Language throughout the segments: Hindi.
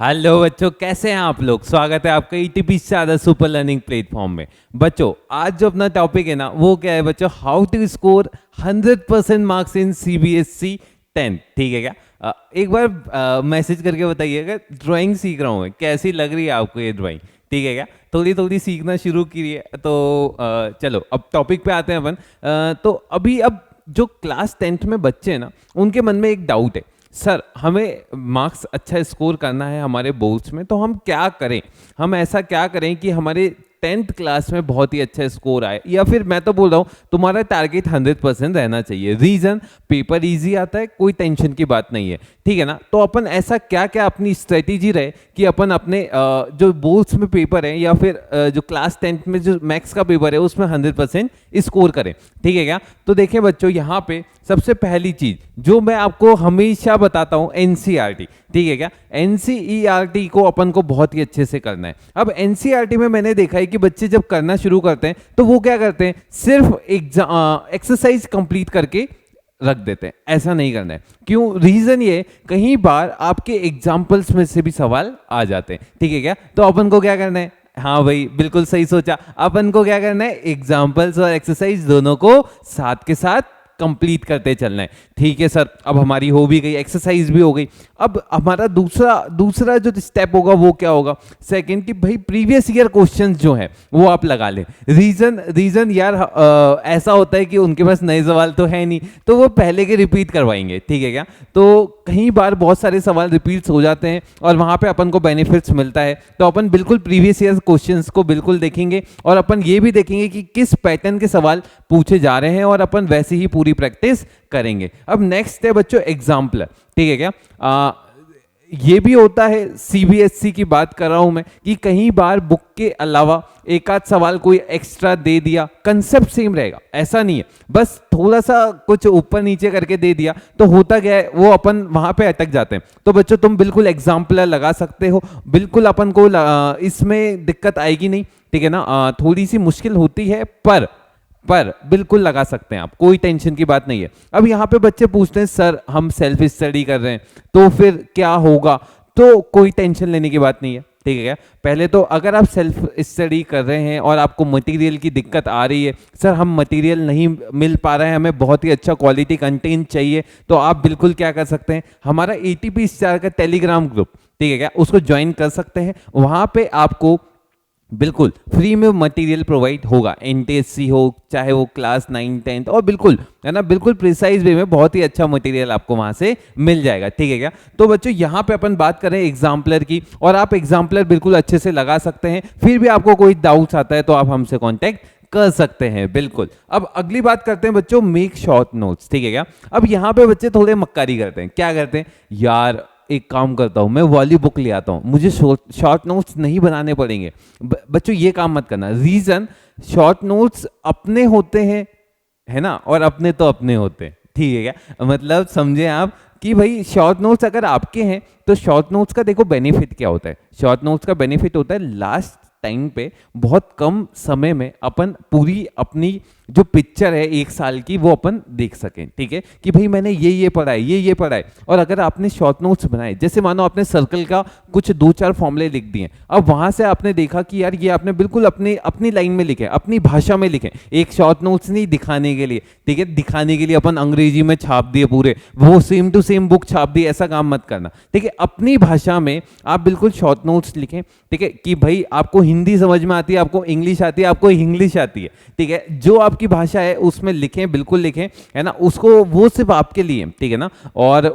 हेलो बच्चों, कैसे हैं आप लोग। स्वागत है आपका ईटीपी से ज़्यादा सुपर लर्निंग प्लेटफॉर्म में। बच्चों आज जो अपना टॉपिक है ना वो क्या है बच्चों, how to score 100% marks in CBSE 10। ठीक है क्या? एक बार मैसेज करके बताइएगा, ड्राइंग सीख रहा हूँ मैं, कैसी लग रही है आपको ये ड्राइंग। ठीक है क्या? थोड़ी थोड़ी सीखना शुरू कीजिए। तो चलो अब टॉपिक पे आते हैं अपन। तो अब जो क्लास 10th में बच्चे हैं ना, उनके मन में एक डाउट है, सर हमें मार्क्स अच्छा स्कोर करना है हमारे बोर्ड्स में, तो हम क्या करें, हम ऐसा क्या करें कि हमारे 10th क्लास में बहुत ही अच्छा स्कोर आए। या फिर मैं तो बोल रहा हूँ तुम्हारा टारगेट 100% रहना चाहिए। रीजन, पेपर इजी आता है, कोई टेंशन की बात नहीं है। ठीक है ना? तो अपन ऐसा क्या क्या अपनी स्ट्रेटेजी रहे कि अपन अपने जो बोर्ड्स में पेपर है या फिर जो क्लास 10th में जो मैथ्स का पेपर है उसमें 100% स्कोर करें। ठीक है क्या? तो देखें बच्चों, यहाँ पे सबसे पहली चीज जो मैं आपको हमेशा बताता हूं, एनसीईआरटी। ठीक है क्या? एनसीईआरटी को अपन को बहुत ही अच्छे से करना है। अब एनसीईआरटी में मैंने देखा है कि बच्चे जब करना शुरू करते हैं तो वो क्या करते हैं, सिर्फ एक्सरसाइज कंप्लीट करके रख देते हैं। ऐसा नहीं करना है। क्यों? रीजन ये, कई बार आपके एग्जाम्पल्स में से भी सवाल आ जाते हैं। ठीक है क्या? तो अपन को क्या करना है, हाँ भाई बिल्कुल सही सोचा, अपन को क्या करना है, एग्जाम्पल्स और एक्सरसाइज दोनों को साथ के साथ कंप्लीट करते चलना है। ठीक है सर, अब हमारी हो भी गई, एक्सरसाइज भी हो गई। अब हमारा दूसरा जो स्टेप होगा वो क्या होगा, सेकंड, कि भाई प्रीवियस ईयर क्वेश्चंस जो है वो आप लगा लें। रीजन यार ऐसा होता है कि उनके पास नए सवाल तो है नहीं, तो वो पहले के रिपीट करवाएंगे। ठीक है क्या? तो कई बार बहुत सारे सवाल रिपीट्स हो जाते हैं और वहां पे अपन को बेनिफिट्स मिलता है। तो अपन बिल्कुल प्रीवियस ईयर क्वेश्चंस को बिल्कुल देखेंगे और अपन ये भी देखेंगे कि किस पैटर्न के सवाल पूछे जा रहे हैं और अपन वैसे ही पूरी प्रैक्टिस करेंगे। अब नेक्स्ट है बच्चों एग्जाम्पलर। ठीक है क्या? ये भी होता है, सीबीएसई की बात कर रहा हूं मैं, कि कई बार बुक के अलावा एक आध सवाल कोई एक्स्ट्रा दे दिया, कंसेप्ट सेम रहेगा ऐसा नहीं है, बस थोड़ा सा कुछ ऊपर नीचे करके दे दिया, तो होता क्या है वो अपन वहां पे अटक जाते हैं। तो बच्चों तुम बिल्कुल एग्जाम्पलर लगा सकते हो, बिल्कुल अपन को इसमें दिक्कत आएगी नहीं। ठीक है ना? थोड़ी सी मुश्किल होती है पर बिल्कुल लगा सकते हैं आप, कोई टेंशन की बात नहीं है। अब यहाँ पे बच्चे पूछते हैं सर हम सेल्फ स्टडी कर रहे हैं तो फिर क्या होगा, तो कोई टेंशन लेने की बात नहीं है। ठीक है क्या? पहले तो अगर आप सेल्फ स्टडी कर रहे हैं और आपको मटेरियल की दिक्कत आ रही है, सर हम मटेरियल नहीं मिल पा रहा है, हमें बहुत ही अच्छा क्वालिटी कंटेंट चाहिए, तो आप बिल्कुल क्या कर सकते हैं, हमारा एटीपी स्टार का टेलीग्राम ग्रुप, ठीक है क्या, उसको ज्वाइन कर सकते हैं। वहां पे आपको बिल्कुल फ्री में मटेरियल प्रोवाइड होगा, एनटीएससी हो चाहे वो क्लास 9 10th, और बिल्कुल है ना, बिल्कुल प्रिसाइज वे में बहुत ही अच्छा मटेरियल आपको वहां से मिल जाएगा। ठीक है क्या? तो बच्चों यहाँ पे अपन बात करें एग्जाम्पलर की, और आप एग्जाम्पलर बिल्कुल अच्छे से लगा सकते हैं। फिर भी आपको कोई डाउट्स आता है तो आप हमसे कॉन्टेक्ट कर सकते हैं बिल्कुल। अब अगली बात करते हैं बच्चों, मेक शॉर्ट नोट्स। ठीक है क्या? अब यहाँ पे बच्चे थोड़े मक्कारी करते हैं। क्या करते हैं, यार एक काम करता हूं मैं, वाली बुक ले आता हूं, मुझे शॉर्ट नोट्स नहीं बनाने पड़ेंगे। बच्चों ये काम मत करना। रीजन, शॉर्ट नोट्स अपने होते हैं, है ना, और अपने तो अपने होते हैं। ठीक है क्या? मतलब समझे आप कि भाई शॉर्ट नोट्स अगर आपके हैं तो शॉर्ट नोट्स का देखो बेनिफिट क्या होता है। शॉर्ट नोट्स का बेनिफिट होता है लास्ट टाइम पे बहुत कम समय में अपन पूरी अपनी जो पिक्चर है एक साल की वो अपन देख सकें। ठीक है कि भाई मैंने ये पढ़ा है, ये पढ़ा है। और अगर आपने शॉर्ट नोट्स बनाए, जैसे मानो आपने सर्कल का कुछ 2-4 फॉर्मूले लिख दिए, अब वहां से आपने देखा कि यार ये आपने बिल्कुल अपनी लाइन में लिखे, अपनी भाषा में लिखे, एक शॉर्ट नोट्स नहीं दिखाने के लिए। ठीक है? दिखाने के लिए अपन अंग्रेजी में छाप दिए पूरे, वो सेम टू सेम बुक छाप दी, ऐसा काम मत करना। ठीक है? अपनी भाषा में आप बिल्कुल शॉर्ट नोट्स लिखें। ठीक है कि भाई आपको हिंदी समझ में आती है, आपको इंग्लिश आती है, आपको इंग्लिश आती है। ठीक है? जो आपकी भाषा है उसमें लिखें, बिल्कुल लिखें, है ना, उसको वो सिर्फ आपके लिए। ठीक है ना? और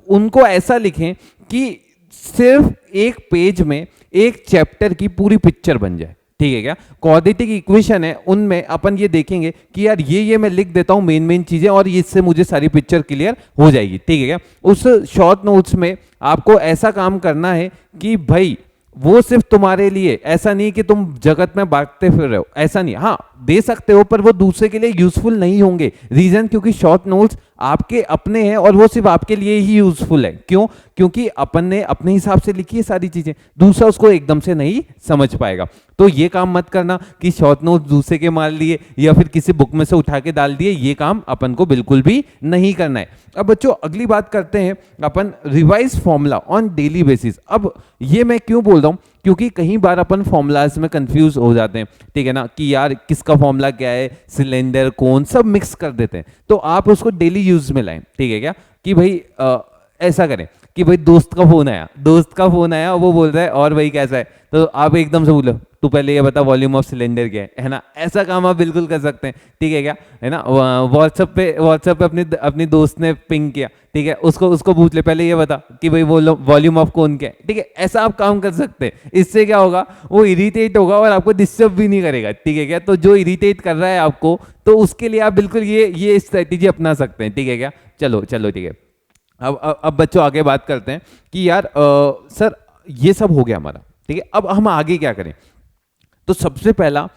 उनको ऐसा लिखें कि सिर्फ एक पेज में एक चैप्टर की पूरी पिक्चर बन जाए। ठीक है क्या? क्वाड्रेटिक इक्वेशन है, उनमें अपन ये देखेंगे कि यार ये मैं लिख देता हूं मेन चीजें, और इससे मुझे सारी पिक्चर क्लियर हो जाएगी। ठीक है क्या? उस शॉर्ट नोट्स में आपको ऐसा काम करना है कि भाई वो सिर्फ तुम्हारे लिए, ऐसा नहीं कि तुम जगत में बांटते फिर रहे हो, ऐसा नहीं। हाँ दे सकते हो पर वो दूसरे के लिए यूजफुल नहीं होंगे। रीजन, क्योंकि शॉर्ट नोट्स आपके अपने हैं और वो सिर्फ आपके लिए ही यूजफुल है। क्यों? क्योंकि अपन ने अपने हिसाब से लिखी है सारी चीजें, दूसरा उसको एकदम से नहीं समझ पाएगा। तो ये काम मत करना कि शॉर्ट नोट दूसरे के मार लिए या फिर किसी बुक में से उठा के डाल दिए, ये काम अपन को बिल्कुल भी नहीं करना है। अब बच्चों अगली बात करते हैं अपन revise formula on daily basis. अब ये मैं क्यों बोल रहा हूं, क्योंकि कई बार अपन फॉर्मूलाज में कंफ्यूज हो जाते हैं, ठीक है ना, कि यार किसका फॉर्मूला क्या है, सिलेंडर कौन, सब मिक्स कर देते हैं। तो आप उसको डेली यूज में लाएं, ठीक है क्या, कि भाई ऐसा करें कि भाई दोस्त का फोन आया, वो बोल रहा है और भाई कैसा है, तो आप एकदम से बोलो तू पहले ये बता वॉल्यूम ऑफ सिलेंडर क्या है ना। ऐसा काम आप बिल्कुल कर सकते हैं, ठीक है क्या, है ना। व्हाट्सएप पे अपनी दोस्त ने पिंग किया, ठीक है, उसको पूछ ले पहले ये बता कि भाई वॉल्यूम ऑफ कौन क्या है, ठीक है। ऐसा आप काम कर सकते हैं। इससे क्या होगा, वो इरिटेट होगा और आपको डिस्टर्ब भी नहीं करेगा, ठीक है क्या। तो जो इरिटेट कर रहा है आपको, तो उसके लिए आप बिल्कुल ये स्ट्रेटेजी अपना सकते हैं, ठीक है क्या। चलो ठीक है। अब बच्चों आगे बात करते हैं कि यार सर ये सब हो गया हमारा, ठीक है, अब हम आगे क्या करें। तो सबसे पहला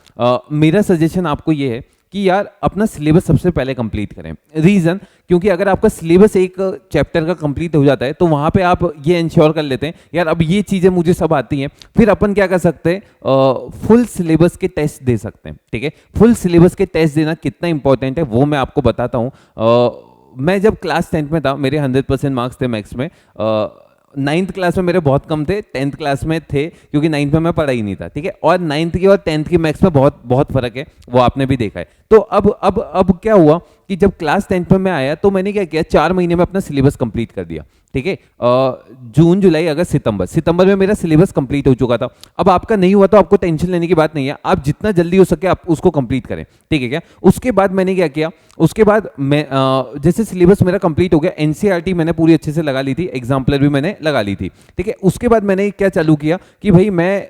मेरा सजेशन आपको ये है कि यार अपना सिलेबस सबसे पहले कंप्लीट करें। रीजन, क्योंकि अगर आपका सिलेबस एक चैप्टर का कंप्लीट हो जाता है तो वहां पे आप ये इंश्योर कर लेते हैं यार अब ये चीजें मुझे सब आती हैं, फिर अपन क्या कर सकते हैं, फुल सिलेबस के टेस्ट दे सकते हैं, ठीक है। फुल सिलेबस के टेस्ट देना कितना इंपॉर्टेंट है वो मैं आपको बताता हूँ। मैं जब क्लास 10th में था, मेरे 100% मार्क्स थे मैथ्स में। 9th क्लास में मेरे बहुत कम थे, 10th क्लास में थे, क्योंकि 9th में मैं पढ़ा ही नहीं था, ठीक है। और 9th की और 10th की मैथ्स में बहुत बहुत फर्क है, वो आपने भी देखा है। तो अब क्या हुआ कि जब क्लास 10th में मैं आया तो मैंने क्या किया, 4 महीने में अपना सिलेबस कंप्लीट कर दिया, ठीक है। जून जुलाई अगस्त सितंबर में मेरा सिलेबस कंप्लीट हो चुका था। अब आपका नहीं हुआ तो आपको टेंशन लेने की बात नहीं है, आप जितना जल्दी हो सके आप उसको कंप्लीट करें, ठीक है क्या। उसके बाद मैंने क्या किया, उसके बाद मैं जैसे सिलेबस मेरा कंप्लीट हो गया, एनसीईआरटी मैंने पूरी अच्छे से लगा ली थी, एग्जाम्पलर भी मैंने लगा ली थी, ठीक है। उसके बाद मैंने क्या चालू किया कि भाई मैं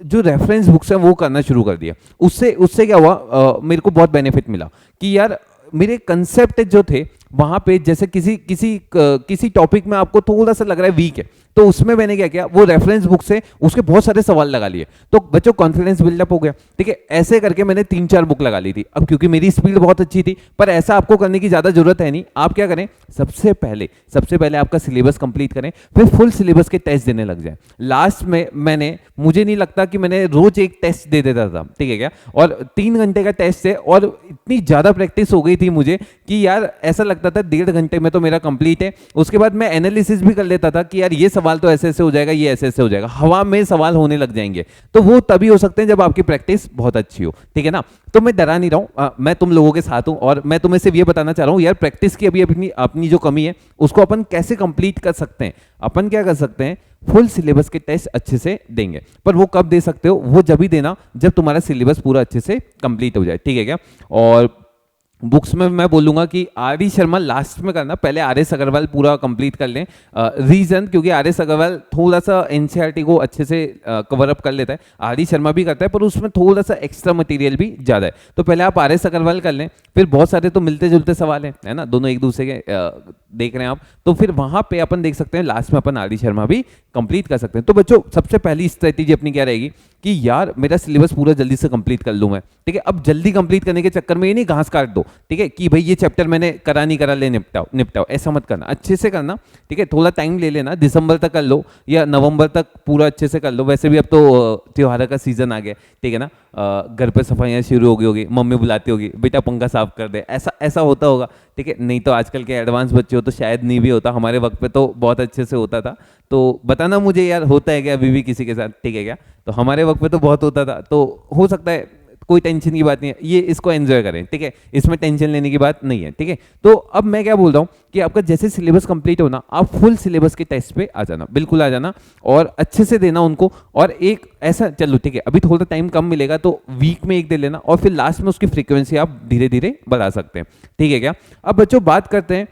जो रेफरेंस बुक्स है वो करना शुरू कर दिया। उससे क्या हुआ, मेरे को बहुत बेनिफिट मिला कि यार मेरे कंसेप्ट जो थे वहां पे, जैसे किसी टॉपिक में आपको थोड़ा सा लग रहा है वीक है, तो उसमें मैंने क्या किया, वो रेफरेंस बुक से उसके बहुत सारे सवाल लगा लिए, तो बच्चों कॉन्फिडेंस बिल्डअप हो गया, ठीक है। ऐसे करके मैंने 3-4 बुक लगा ली थी। अब क्योंकि मेरी स्पीड बहुत अच्छी थी, पर ऐसा आपको करने की ज्यादा जरूरत है नहीं। आप क्या करें, सबसे पहले आपका सिलेबस कंप्लीट करें, फिर फुल सिलेबस के टेस्ट देने लग जाए। लास्ट में मुझे नहीं लगता कि मैंने रोज एक टेस्ट दे देता था, ठीक है क्या, और 3 घंटे का टेस्ट है, और इतनी ज्यादा प्रैक्टिस हो गई थी मुझे कि यार ऐसा लगता था 1.5 घंटे में तो मेरा कंप्लीट है। उसके बाद मैं एनालिसिस भी कर लेता था कि यार ये सवाल तो ऐसे ऐसे हो जाएगा, ये ऐसे ऐसे हो जाएगा, हवा में सवाल होने लग जाएंगे। तो वो तभी हो सकते हैं जब आपकी प्रैक्टिस बहुत अच्छी हो, ठीक है ना। तो मैं डरा नहीं रहा हूं, मैं तुम लोगों के साथ हूं, और मैं तुम्हें सिर्फ ये बताना चाह रहा हूं यार प्रैक्टिस की अभी अपनी जो कमी है उसको अपन कैसे कंप्लीट कर सकते हैं। अपन क्या कर सकते हैं, फुल सिलेबस के टेस्ट अच्छे से देंगे। पर वो कब दे सकते हो, वो जब ही देना जब तुम्हारा सिलेबस पूरा अच्छे से कंप्लीट हो जाए, ठीक है क्या। और बुक्स में मैं बोलूंगा कि आर डी शर्मा लास्ट में करना, पहले आर एस अग्रवाल पूरा कंप्लीट कर लें। रीजन, क्योंकि आर एस अग्रवाल थोड़ा सा एनसीईआरटी को अच्छे से कवर अप कर लेता है, आर डी शर्मा भी करता है, पर उसमें थोड़ा सा एक्स्ट्रा मटेरियल भी ज़्यादा है। तो पहले आप आर एस अग्रवाल कर लें, फिर बहुत सारे तो मिलते जुलते सवाल हैं, है ना, दोनों एक दूसरे के देख रहे हैं आप, तो फिर वहां पे अपन देख सकते हैं लास्ट में अपन आर डी शर्मा भी कंप्लीट कर सकते हैं। तो बच्चों सबसे पहली स्ट्रेटेजी अपनी क्या रहेगी कि यार मेरा सिलेबस पूरा जल्दी से कंप्लीट कर लूं मैं, ठीक है। अब जल्दी कंप्लीट करने के चक्कर में ये नहीं घास काट दो, ठीक है, कि भाई ये चैप्टर मैंने करा नहीं करा, ले निपटाओ, ऐसा मत करना, अच्छे से करना, ठीक है। थोड़ा टाइम ले लेना, दिसंबर तक कर लो या नवंबर तक पूरा अच्छे से कर लो। वैसे भी अब तो त्योहार का सीजन आ गया, ठीक है ना, घर पे सफाइयाँ शुरू हो गई होगी, मम्मी बुलाती होगी, बेटा पंखा साफ कर दे, ऐसा होता होगा, ठीक है। नहीं तो आजकल के एडवांस बच्चे हो तो शायद नहीं भी होता, हमारे वक्त पे तो बहुत अच्छे से होता था। तो बताना मुझे यार होता है क्या अभी भी किसी के साथ, ठीक है क्या। तो हमारे वक्त पे तो बहुत होता था, तो हो सकता है, कोई टेंशन की बात नहीं है, ये इसको एंजॉय करें, ठीक है, इसमें टेंशन लेने की बात नहीं है, ठीक है। तो अब मैं क्या बोल रहा हूँ कि आपका जैसे सिलेबस कंप्लीट होना, आप फुल सिलेबस के टेस्ट पे आ जाना, बिल्कुल आ जाना, और अच्छे से देना उनको। और एक ऐसा, चलो ठीक है अभी थोड़ा टाइम कम मिलेगा तो वीक में एक दे लेना, और फिर लास्ट में उसकी फ्रीक्वेंसी आप धीरे धीरे बढ़ा सकते हैं, ठीक है क्या। अब बच्चों बात करते हैं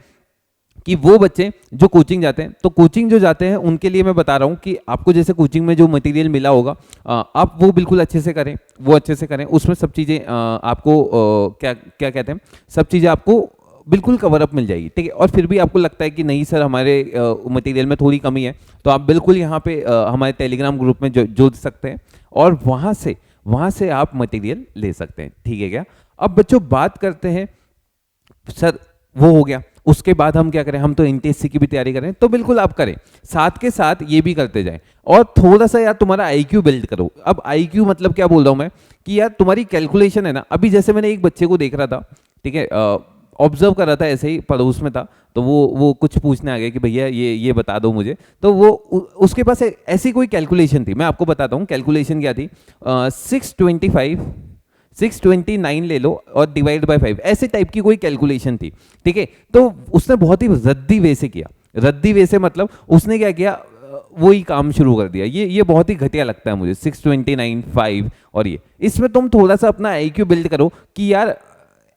कि वो बच्चे जो कोचिंग जाते हैं, तो कोचिंग जो जाते हैं उनके लिए मैं बता रहा हूँ कि आपको जैसे कोचिंग में जो मटेरियल मिला होगा आप वो बिल्कुल अच्छे से करें, वो अच्छे से करें। उसमें सब चीज़ें आपको क्या क्या कहते हैं, सब चीज़ें आपको बिल्कुल कवर अप मिल जाएगी, ठीक है। और फिर भी आपको लगता है कि नहीं सर हमारे मटेरियल में थोड़ी कमी है, तो आप बिल्कुल यहाँ पे हमारे टेलीग्राम ग्रुप में जुड़ सकते हैं, और वहाँ से आप मटेरियल ले सकते हैं, ठीक है क्या। अब बच्चों बात करते हैं, सर वो हो गया, उसके बाद हम क्या करें, हम तो एनटीएससी की भी तैयारी करें, तो बिल्कुल आप करें, साथ के साथ ये भी करते जाएं। और थोड़ा सा यार तुम्हारा आईक्यू बिल्ड करो। अब आईक्यू मतलब क्या बोल रहा हूं मैं, कि यार तुम्हारी कैलकुलेशन है ना, अभी जैसे मैंने एक बच्चे को देख रहा था, ठीक है, ऑब्जर्व कर रहा था, ऐसे ही पड़ोस में था, तो वो कुछ पूछने आ गया कि भैया ये बता दो मुझे, तो वो उसके पास ऐसी कोई कैलकुलेशन थी, मैं आपको बताता हूँ कैलकुलेशन क्या थी। 629 ले लो और डिवाइड बाय 5, ऐसे टाइप की कोई कैलकुलेशन थी, ठीक है। तो उसने बहुत ही रद्दी वे से किया, रद्दी वे से मतलब उसने क्या किया, वही काम शुरू कर दिया। ये बहुत ही घटिया लगता है मुझे, 629 5, और ये इसमें तुम थोड़ा सा अपना आईक्यू बिल्ड करो कि यार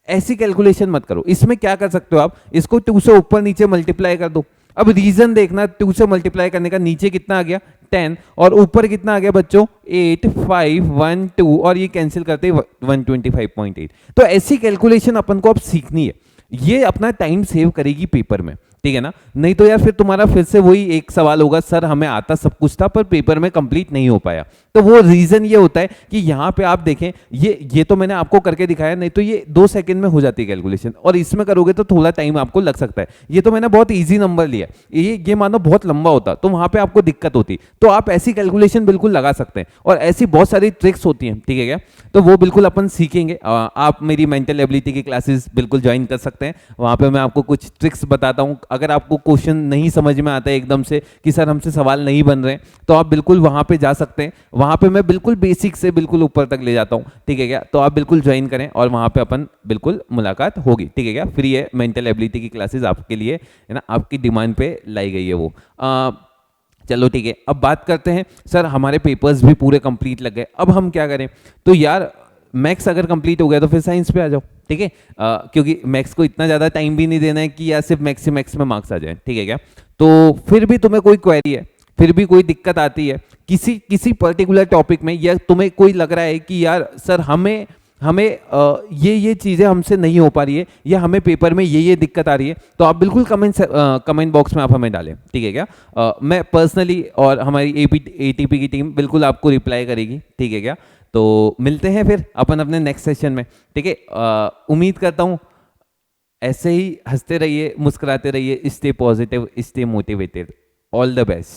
ऐसी कैलकुलेशन मत करो। इसमें क्या कर सकते हो आप, इसको 2 से ऊपर नीचे मल्टीप्लाई कर दो। अब रीजन देखना, 2 से मल्टीप्लाई करने का नीचे कितना आ गया 10, और ऊपर कितना आ गया बच्चों 8 5 1 2, और ये कैंसिल करते 125.8। तो ऐसी कैलकुलेशन अपन को अब सीखनी है, ये अपना टाइम सेव करेगी पेपर में, ठीक है ना। नहीं तो यार फिर तुम्हारा फिर से वही एक सवाल होगा, सर हमें आता सब कुछ था पर पेपर में कंप्लीट नहीं हो पाया। तो वो रीजन ये होता है कि यहाँ पे आप देखें, ये तो मैंने आपको करके दिखाया, नहीं तो ये 2 सेकंड में हो जाती है कैलकुलेशन, और इसमें करोगे तो थोड़ा टाइम आपको लग सकता है। ये तो मैंने बहुत ईजी नंबर लिया, ये मानो बहुत लंबा होता तो वहां पे आपको दिक्कत होती। तो आप ऐसी कैलकुलेशन बिल्कुल लगा सकते हैं, और ऐसी बहुत सारी ट्रिक्स होती हैं, ठीक है क्या। तो वो बिल्कुल अपन सीखेंगे। आप मेरी मेंटल एबिलिटी की क्लासेस बिल्कुल ज्वाइन कर सकते हैं, वहां पे मैं आपको कुछ ट्रिक्स बताता हूं। अगर आपको क्वेश्चन नहीं समझ में आता है एकदम से कि सर हमसे सवाल नहीं बन रहे, तो आप बिल्कुल वहां पे जा सकते हैं। वहां पे मैं बिल्कुल बेसिक से बिल्कुल ऊपर तक ले जाता हूं, ठीक है क्या। तो आप बिल्कुल ज्वाइन करें और वहां पे अपन बिल्कुल मुलाकात होगी, ठीक है क्या। फ्री है, मेंटल एबिलिटी की क्लासेस आपके लिए, है ना, आपकी डिमांड पे लाई गई है वो। चलो ठीक है, अब बात करते हैं, सर हमारे पेपर्स भी पूरे कंप्लीट लग गए, अब हम क्या करें। तो यार मैथ्स अगर कंप्लीट हो गया तो फिर साइंस पे आ जाओ, ठीक है। क्योंकि मैथ्स को इतना ज़्यादा टाइम भी नहीं देना है कि यार सिर्फ मैथ्स में मार्क्स आ जाए, ठीक है क्या। तो फिर भी तुम्हें कोई क्वेरी है, फिर भी कोई दिक्कत आती है किसी पर्टिकुलर टॉपिक में, या तुम्हें कोई लग रहा है कि यार सर हमें ये चीज़ें हमसे नहीं हो पा रही है, या हमें पेपर में ये दिक्कत आ रही है, तो आप बिल्कुल कमेंट बॉक्स में आप हमें डालें, ठीक है क्या। मैं पर्सनली और हमारी एटीपी की टीम बिल्कुल आपको रिप्लाई करेगी, ठीक है क्या। तो मिलते हैं फिर अपन अपने नेक्स्ट सेशन में, ठीक है। उम्मीद करता हूँ ऐसे ही हंसते रहिए, मुस्कुराते रहिए, stay positive, stay motivated. All the best.